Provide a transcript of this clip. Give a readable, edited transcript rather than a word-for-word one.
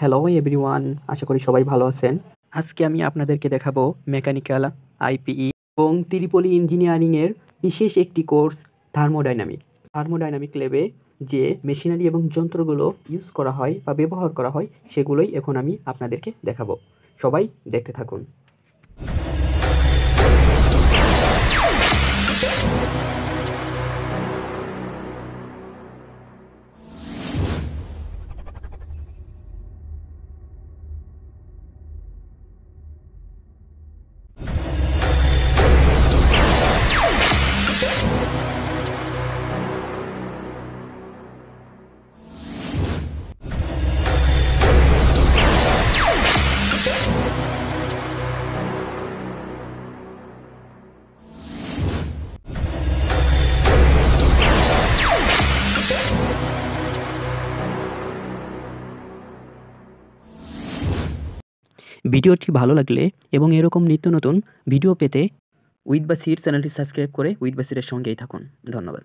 Hello everyone, আশা করি সবাই ভালো আছেন। আজকে আমি আপনাদেরকে দেখাবো মেকানিক্যাল, আইপিই এবং ত্রিপলি ইঞ্জিনিয়ারিংয়ের বিশেষ একটি কোর্স থার্মোডাইনামিক। থার্মোডাইনামিক ল্যাবে যে মেশিনারি এবং যন্ত্রগুলো ইউজ করা হয় বা ব্যবহার করা হয় সেগুলোই এখন আমি আপনাদেরকে দেখাবো। সবাই দেখতে থাকুন। ভিডিওটি ভালো লাগলে এবং এরকম নিত্য নতুন ভিডিও পেতে উইথ বাসির চ্যানেলটি সাবস্ক্রাইব করে উইথ বাসিরের সঙ্গেই থাকুন। ধন্যবাদ।